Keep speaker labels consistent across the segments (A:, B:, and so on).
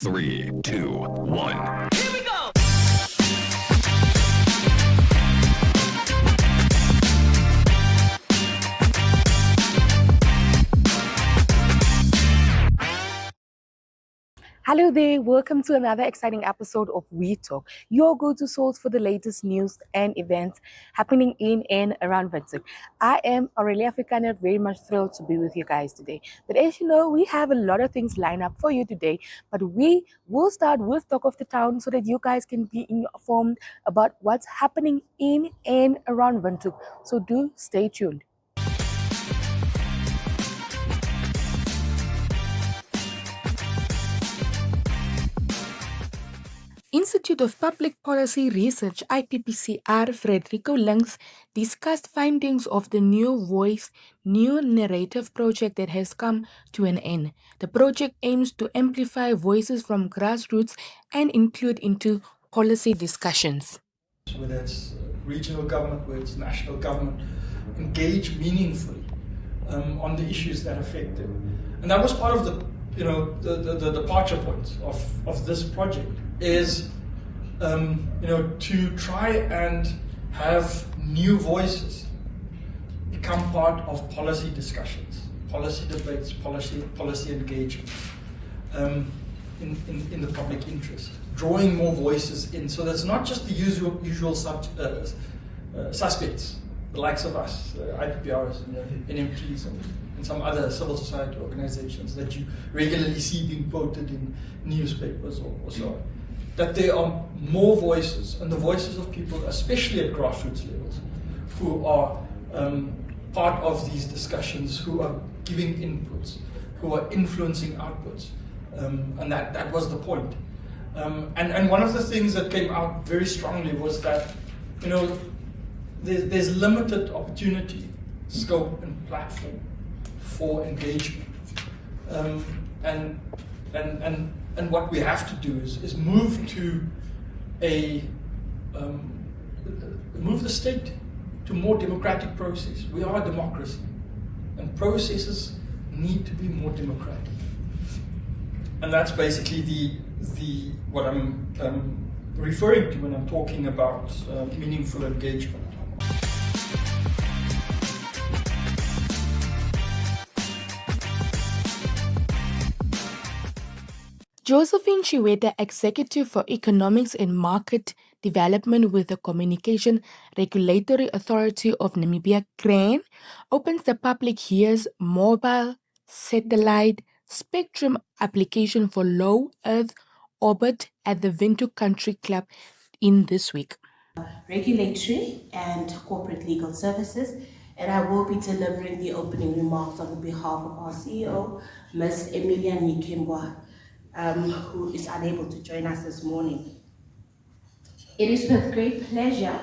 A: 3, 2, 1.
B: Here we go!
C: Hello there, welcome to another exciting episode of We Talk, your go-to source for the latest news and events happening in and around Windhoek. I am Aurelia Afrikaner, very much thrilled to be with you guys today. But as you know, we have a lot of things lined up for you today, but we will start with Talk of the Town so that you guys can be informed about what's happening in and around Windhoek. So do stay tuned. Institute of Public Policy Research IPPCR Frederico Links discussed findings of the New Voice, New Narrative project that has come to an end. The project aims to amplify voices from grassroots and include into policy discussions.
D: Whether it's regional government, whether it's national government, engage meaningfully on the issues that affect them. And that was part of the departure point of this project is to try and have new voices become part of policy discussions, policy debates, policy engagement in the public interest, drawing more voices in. So that's not just the usual suspects, the likes of us, IPPRs and NMTs and some other civil society organizations that you regularly see being quoted in newspapers or so on. That there are more voices, and the voices of people, especially at grassroots levels, who are part of these discussions, who are giving inputs, who are influencing outputs. And that was the point. And one of the things that came out very strongly was that, there's limited opportunity, scope, and platform for engagement. And what we have to do is move to move the state to more democratic process. We are a democracy, and processes need to be more democratic. And that's basically the what I'm referring to when I'm talking about meaningful engagement.
C: Josephine Chiweta, Executive for Economics and Market Development with the Communication Regulatory Authority of Namibia, CRAN, opens the public year's mobile satellite spectrum application for low Earth orbit at the Windhoek Country Club in this week.
E: Regulatory and corporate legal services, and I will be delivering the opening remarks on behalf of our CEO, Ms. Emilia Nikembwa, who is unable to join us this morning. It is with great pleasure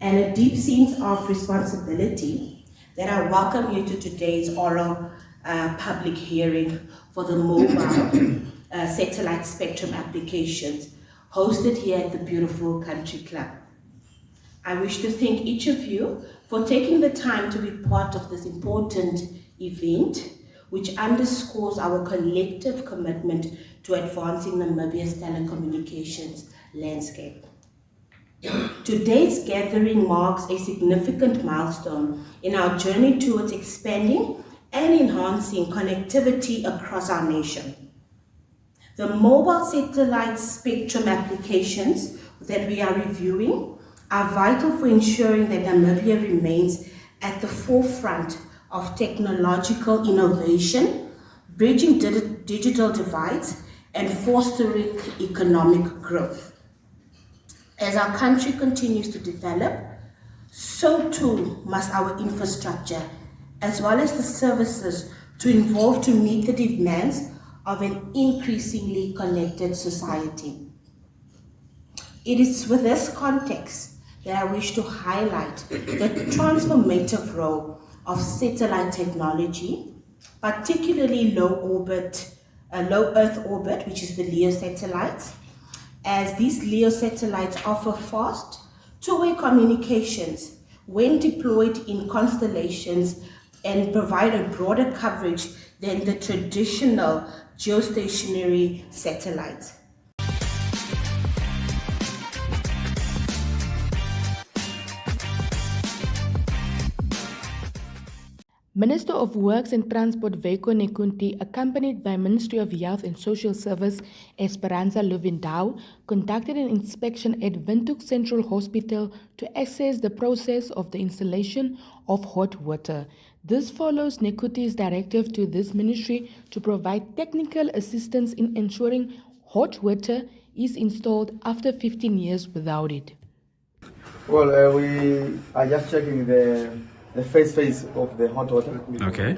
E: and a deep sense of responsibility that I welcome you to today's oral public hearing for the mobile satellite spectrum applications hosted here at the beautiful Country Club. I wish to thank each of you for taking the time to be part of this important event, which underscores our collective commitment to advancing Namibia's telecommunications landscape. Today's gathering marks a significant milestone in our journey towards expanding and enhancing connectivity across our nation. The mobile satellite spectrum applications that we are reviewing are vital for ensuring that Namibia remains at the forefront of technological innovation, bridging digital divides, and fostering economic growth. As our country continues to develop, so too must our infrastructure, as well as the services to evolve to meet the demands of an increasingly connected society. It is with this context that I wish to highlight the transformative role of satellite technology, particularly low Earth orbit, which is the LEO satellites, as these LEO satellites offer fast two-way communications when deployed in constellations and provide a broader coverage than the traditional geostationary satellite.
C: Minister of Works and Transport Veiko Nekunti, accompanied by Ministry of Health and Social Service Esperanza Luvindau, conducted an inspection at Windhoek Central Hospital to assess the process of the installation of hot water. This follows Nekunti's directive to this ministry to provide technical assistance in ensuring hot water is installed after 15 years without it.
B: Well, we are just checking the first phase of the hot water.
A: Okay.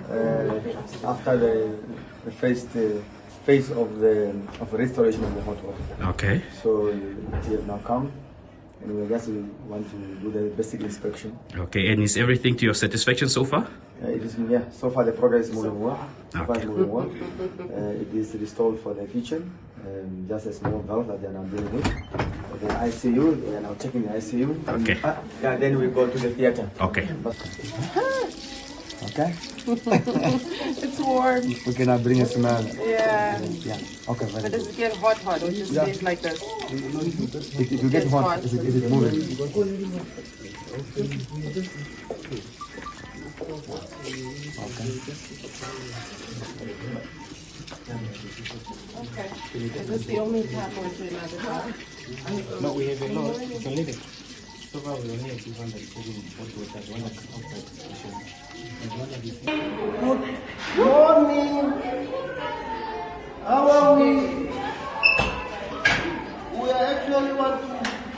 B: After the first phase of the restoration of the hot water.
A: Okay.
B: So we have now come, and we just want to do the basic inspection.
A: Okay. And is everything to your satisfaction so far?
B: It is, yeah. So far the progress is moving well. So far
A: Okay.
B: it's moving well. It is restored for the kitchen. Just a small valve that they are now dealing with. The ICU, we are now checking the ICU.
A: Okay.
B: Yeah, then we go to the theater.
A: Okay.
B: Okay.
F: It's warm.
B: We can now bring a smell.
F: Yeah.
B: Yeah. Okay. Very
F: But
B: good.
F: does it get hot or just
B: Yeah.
F: stays like this?
B: If you get
F: It's
B: hot,
F: hot.
B: it is moving.
F: Okay. Is this the only tap or is there another tap?
G: No, we have a lot. You can leave it. So far, we only have 200 taking hot water. One that's outside the station. And one that is
H: Morning. How are we? We actually want to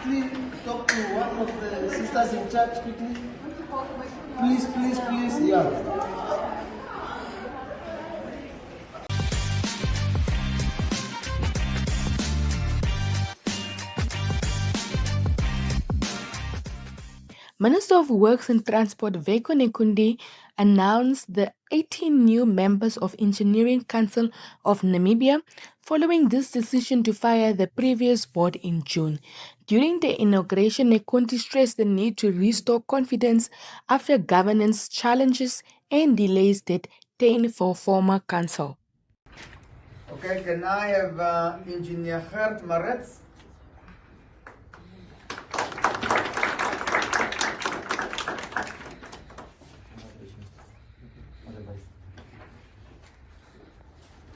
H: quickly talk to one of the sisters in church quickly. Please, please, please. Yeah.
C: Minister of Works and Transport Veiko Nekunti announced the 18 new members of Engineering Council of Namibia following this decision to fire the previous board in June. During the inauguration, Nekunti stressed the need to restore confidence after governance challenges and delays that tainted for former council.
B: Okay, can I have Engineer Gert Maretz?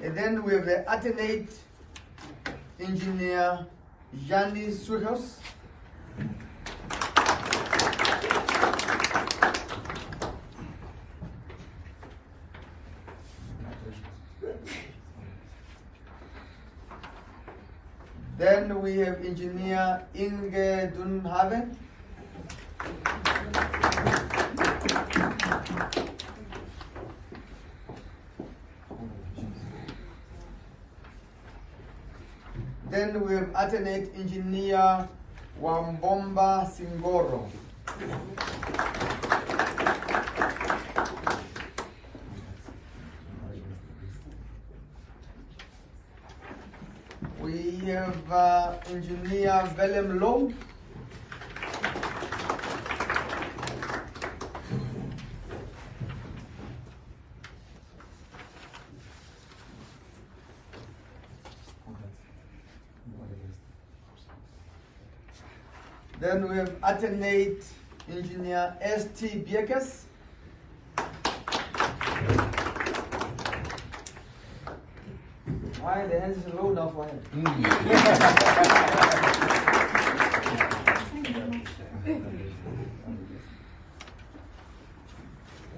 B: And then we have the alternate engineer Jani Swiggers. Then we have engineer Inge Dunhaven. Then we have alternate engineer Wambomba Singoro. We have engineer Willem Low. Then we have alternate engineer S.T. Bierkes. Why the hands is low now for him?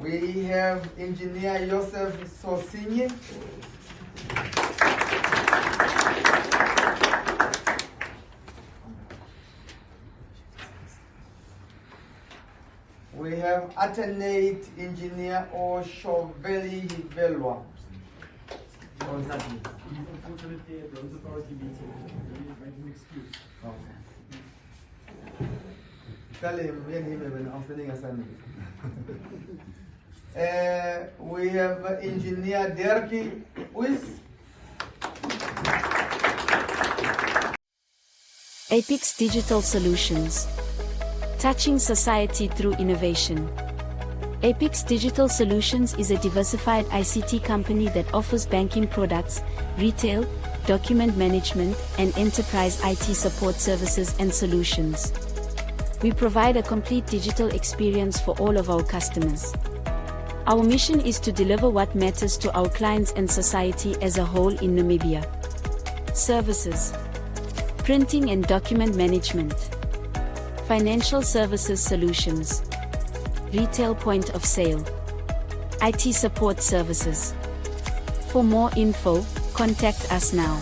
B: We have engineer Joseph Sosinye. We have alternate engineer Oshoveli Velwa. Or is that me?
G: unfortunately a bronze authority meeting. Maybe make an excuse.
B: Okay. Tell him, me and him have an outstanding assignment. We have engineer Derki Uis.
I: Apex Digital Solutions. Touching society through innovation. Apex Digital Solutions is a diversified ICT company that offers banking products, retail, document management, and enterprise IT support services and solutions. We provide a complete digital experience for all of our customers. Our mission is to deliver what matters to our clients and society as a whole in Namibia. Services: printing and document management, financial services solutions, retail point of sale, IT support services. For more info, contact us now.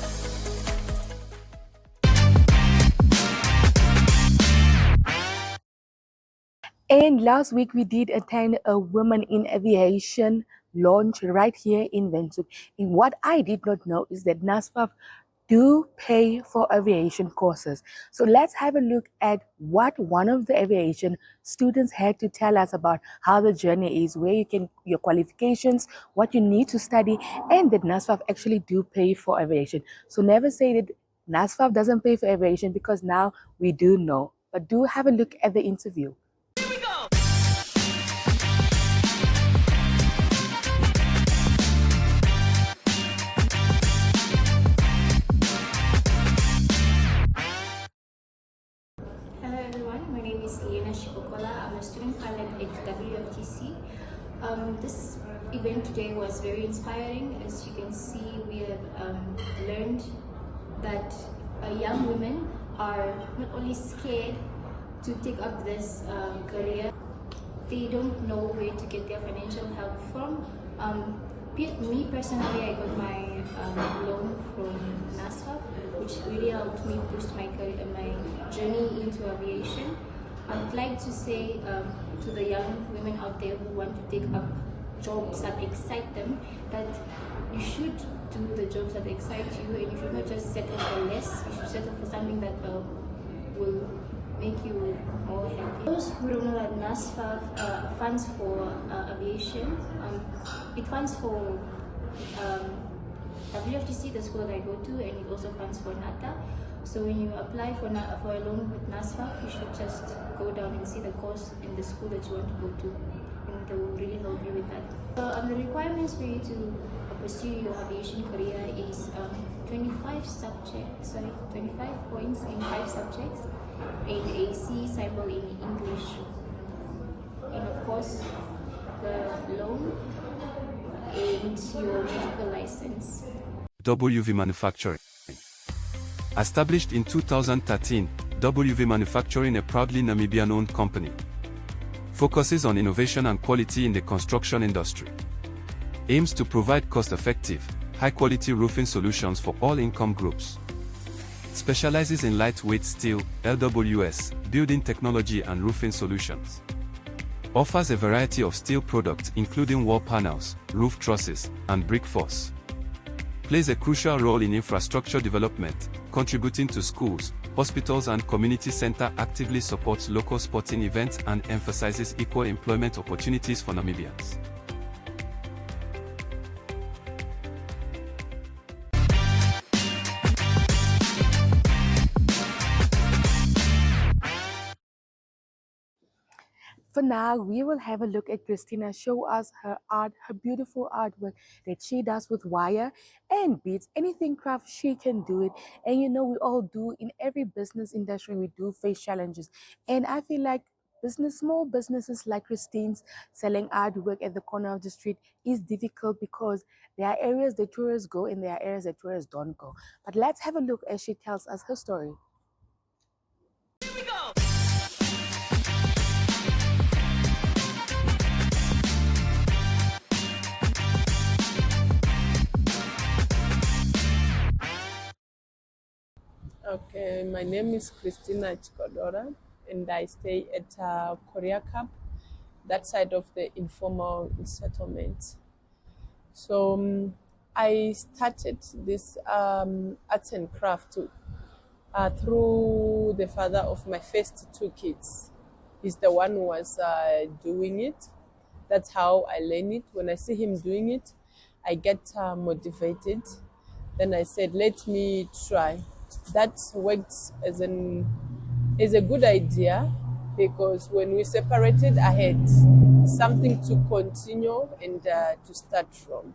C: And last week we did attend a Women in Aviation launch right here in Windhoek. And what I did not know is that NASFAF do pay for aviation courses. So let's have a look at what one of the aviation students had to tell us about how the journey is, where you can, your qualifications, what you need to study, and that NASFAF actually do pay for aviation. So never say that NASFAF doesn't pay for aviation, because now we do know. But do have a look at the interview.
J: Christina Chigondora. I'm a student pilot at WFTC. This event today was very inspiring. As you can see, we have learned that young women are not only scared to take up this career, they don't know where to get their financial help from. Me personally, I got my loan from NASFAF, which really helped me boost my career, my journey into aviation. I would like to say to the young women out there who want to take up jobs that excite them, that you should do the jobs that excite you, and you should not just settle for less. You should settle for something that will make you more happy. Those who don't know that NASFAF funds for aviation, it funds for WFTC, the school that I go to, and it also funds for NATA. So when you apply for a loan with NASFAF, you should just go down and see the course in the school that you want to go to, and they will really help you with that. So the requirements for you to pursue your aviation career is 25 points in 5 subjects, and a C sample in English, and of course the loan and your medical license.
K: WV Manufacturing. Established in 2013, WV Manufacturing, a proudly Namibian-owned company, focuses on innovation and quality in the construction industry. Aims to provide cost-effective, high-quality roofing solutions for all income groups. Specializes in lightweight steel, LWS, building technology and roofing solutions. Offers a variety of steel products including wall panels, roof trusses, and brick force. Plays a crucial role in infrastructure development, contributing to schools, hospitals and community center, actively supports local sporting events and emphasizes equal employment opportunities for Namibians.
C: For now, we will have a look at Christina show us her art, her beautiful artwork that she does with wire and beads. Anything craft, she can do it. And you know, we all do. In every business industry, we do face challenges. And I feel like small businesses like Christine's selling artwork at the corner of the street is difficult, because there are areas that tourists go and there are areas that tourists don't go. But let's have a look as she tells us her story.
F: Okay, my name is Christina Chigondora, and I stay at Korea Cup, that side of the informal settlement. So I started this arts and craft through the father of my first 2 kids. He's the one who was doing it. That's how I learn it. When I see him doing it, I get motivated. Then I said, let me try. That worked as a good idea, because when we separated, I had something to continue and to start from.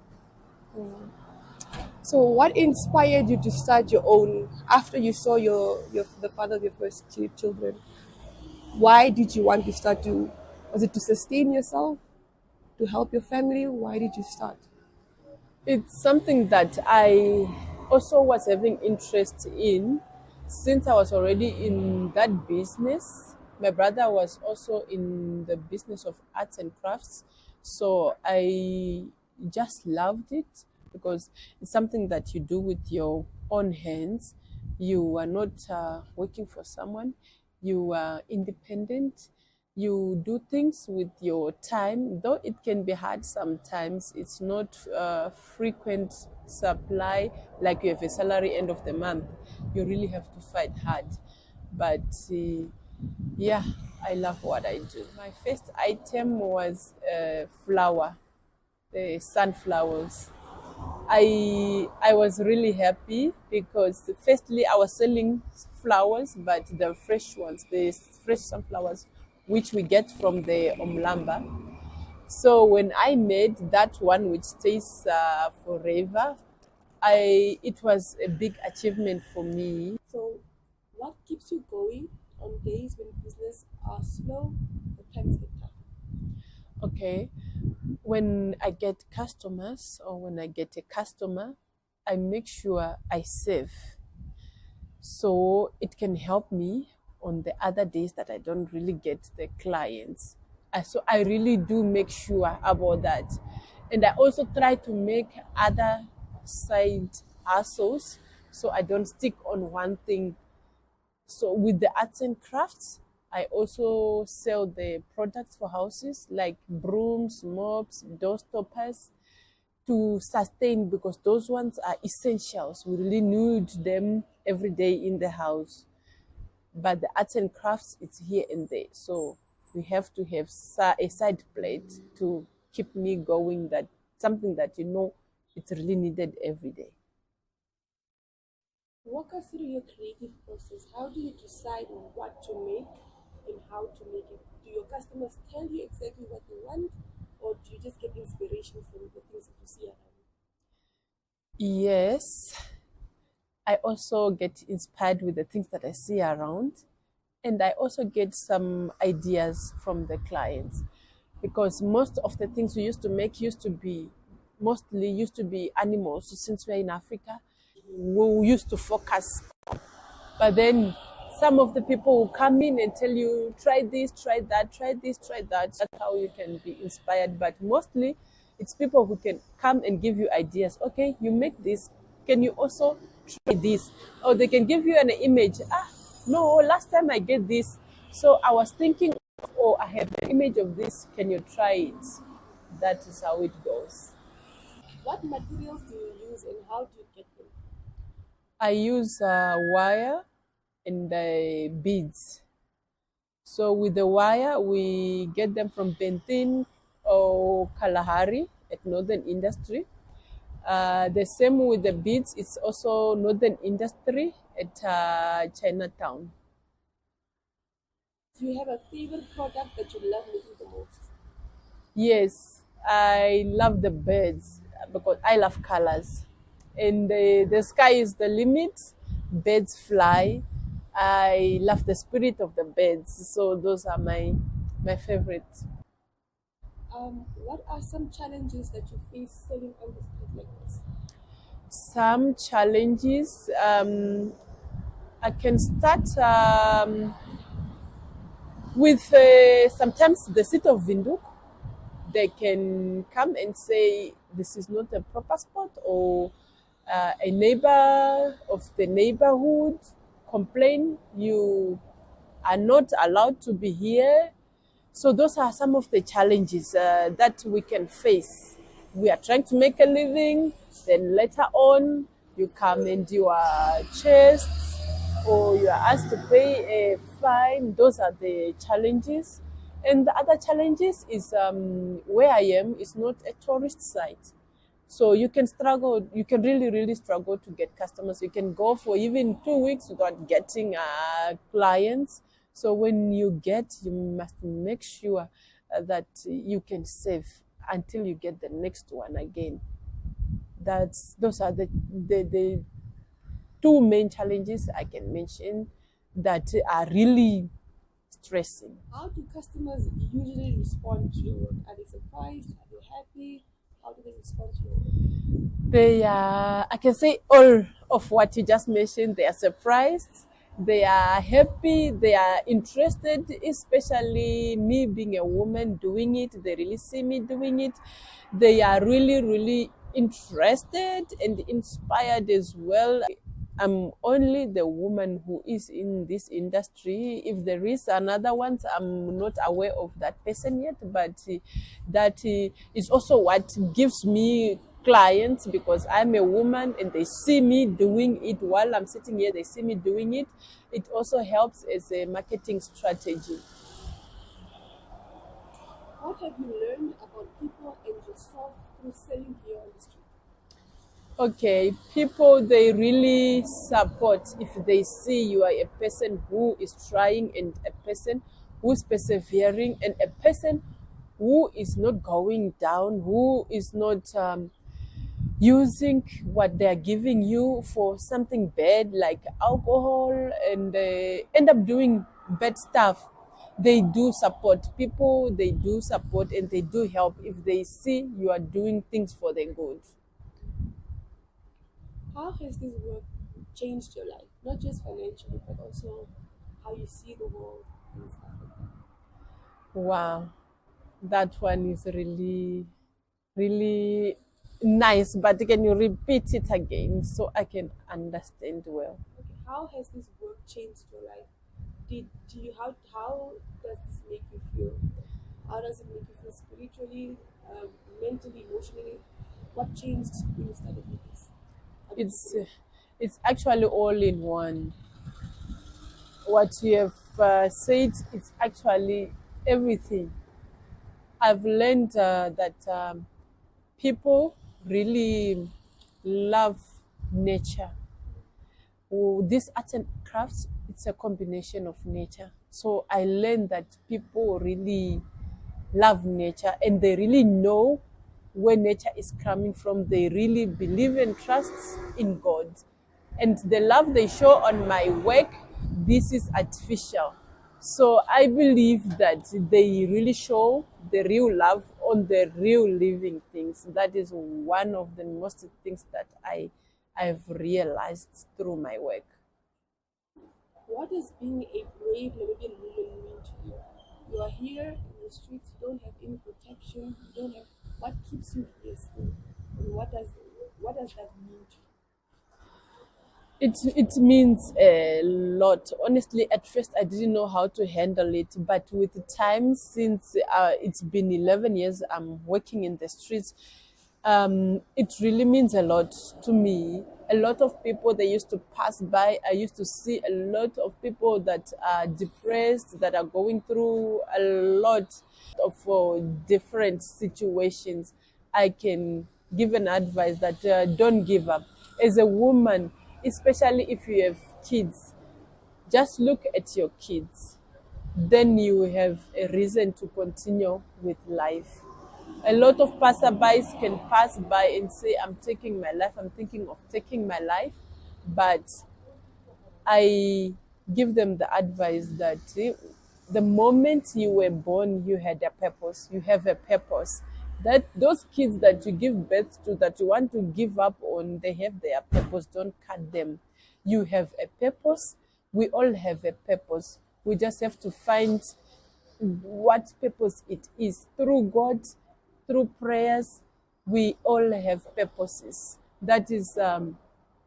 C: So what inspired you to start your own after you saw the father of your first children? Why did you want to start was it to sustain yourself? To help your family? Why did you start?
F: It's something that I also was having interest in since I was already in that business. My brother was also in the business of arts and crafts. So I just loved it because it's something that you do with your own hands. You are not working for someone. You are independent. You do things with your time, though it can be hard sometimes. It's not frequent supply like you have a salary end of the month. You really have to fight hard. But yeah, I love what I do. My first item was flower, the sunflowers. I was really happy because firstly I was selling flowers, but the fresh ones, the fresh sunflowers, which we get from the Omlamba. So when I made that one, which stays forever, it was a big achievement for me.
C: So what keeps you going on days when business are slow or times get tough?
F: Okay, when I get customers or when I get a customer, I make sure I save. So it can help me on the other days that I don't really get the clients. So I really do make sure about that. And I also try to make other side hustles so I don't stick on one thing. So with the arts and crafts, I also sell the products for houses like brooms, mops, door stoppers to sustain because those ones are essentials. We really need them every day in the house. But the arts and crafts, it's here and there. So we have to have a side plate to keep me going, that something that it's really needed every day.
C: Walk us through your creative process. How do you decide what to make and how to make it? Do your customers tell you exactly what they want, or do you just get inspiration from the things that you see around?
F: Yes, I also get inspired with the things that I see around, and I also get some ideas from the clients because most of the things we used to make used to be animals. So since we're in Africa, we used to focus on. But then some of the people will come in and tell you, try this, try that, try this, try that. That's how you can be inspired. But mostly it's people who can come and give you ideas. Okay, you make this. Can you also try this? Or they can give you an image. No, last time I did this. So I was thinking, oh, I have an image of this. Can you try it? That is how it goes.
C: What materials do you use and how do you get them?
F: I use wire and beads. So with the wire, we get them from Bentin or Kalahari at Northern Industry. The same with the beads, it's also Northern Industry at Chinatown.
C: Do you have a favorite product that you love making the most?
F: Yes, I love the birds because I love colors. And the sky is the limit. Birds fly. I love the spirit of the birds. So those are my favorites.
C: What are some challenges that you face selling on the street like this?
F: Some challenges, I can start with sometimes the city of Windhoek. They can come and say this is not a proper spot, or a neighbor of the neighborhood complain you are not allowed to be here. So those are some of the challenges that we can face. We are trying to make a living, then later on you come and you are chased or you are asked to pay a fine. Those are the challenges. And the other challenges is where I am is not a tourist site. So you can struggle, you can really, really struggle to get customers. You can go for even 2 weeks without getting clients. So when you get, you must make sure that you can save until you get the next one again. Those are the two main challenges I can mention that are really stressing.
C: How do customers usually respond to your work? Are they surprised? Are they happy? How do they respond to your work?
F: They are, I can say all of what you just mentioned. They are surprised, they are happy, they are interested, especially me being a woman doing it. They really see me doing it. They are really, really interested and inspired as well. I'm only the woman who is in this industry. If there is another one, I'm not aware of that person yet, but that is also what gives me clients, because I'm a woman and they see me doing it while I'm sitting here, they see me doing it. It also helps as a marketing strategy.
C: What have you learned about people and yourself through selling here on the street?
F: Okay, people, they really support if they see you are a person who is trying and a person who is persevering and a person who is not going down, who is not using what they're giving you for something bad like alcohol, and they end up doing bad stuff. They do support people, they do support and they do help if they see you are doing things for their good.
C: How has this work changed your life? Not just financially, but also how you see the world and stuff like that.
F: Wow, that one is really, really nice. But can you repeat it again so I can understand well?
C: Okay, how has this work changed your life? How does this make you feel? How does it make you feel spiritually, mentally, emotionally? What changed when you started with this?
F: It's actually all in one. What you have said is actually everything. I've learned that people really love nature. This arts and crafts, it's a combination of nature. So I learned that people really love nature and they really know where nature is coming from. They really believe and trust in God. And the love they show on my work, this is artificial. So I believe that they really show the real love on the real living things. That is one of the most things that I've realized through my work.
C: What does being a brave Namibian woman mean to you? You are here in the streets, you don't have any protection, you don't have. What keeps you here still? And what does that mean to you?
F: It means a lot. Honestly, at first I didn't know how to handle it, but with the time, since it's been 11 years I'm working in the streets, it really means a lot to me. A lot of people, they used to pass by. I used to see a lot of people that are depressed, that are going through a lot of different situations. I can give an advice that don't give up. As a woman, especially if you have kids, just look at your kids. Then you have a reason to continue with life. A lot of passerbys can pass by and say, I'm taking my life, I'm thinking of taking my life. But I give them the advice that the moment you were born, you had a purpose, you have a purpose. That those kids that you give birth to, that you want to give up on, they have their purpose. Don't cut them. You have a purpose. We all have a purpose. We just have to find what purpose it is. Through God, through prayers, we all have purposes. That is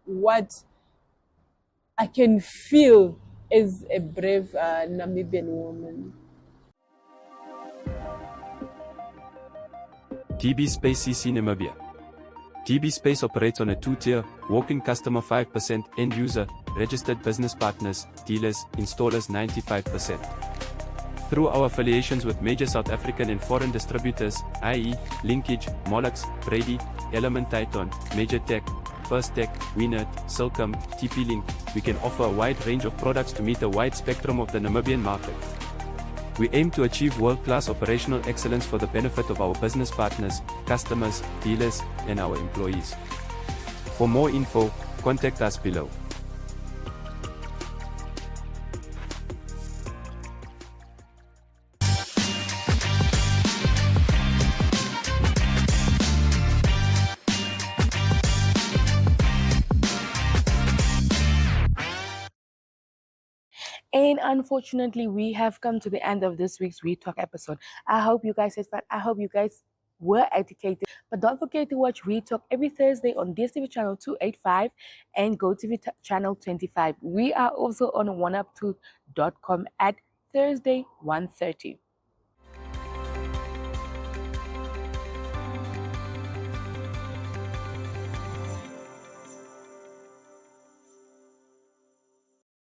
F: what I can feel as a brave Namibian woman.
K: DB Space CC Namibia. DB Space operates on a two-tier, walk-in customer 5%, end-user, registered business partners, dealers, installers 95%. Through our affiliations with major South African and foreign distributors, i.e., Linkage, Molex, Brady, Element Titan, Major Tech, First Tech, Winert, Silcom, TP-Link, we can offer a wide range of products to meet a wide spectrum of the Namibian market. We aim to achieve world-class operational excellence for the benefit of our business partners, customers, dealers, and our employees. For more info, contact us below.
C: And unfortunately, we have come to the end of this week's We Talk episode. I hope you guys had fun. I hope you guys were educated. But don't forget to watch We Talk every Thursday on DSTV channel 285 and GoTV channel 25. We are also on oneup2.com at Thursday 1:30.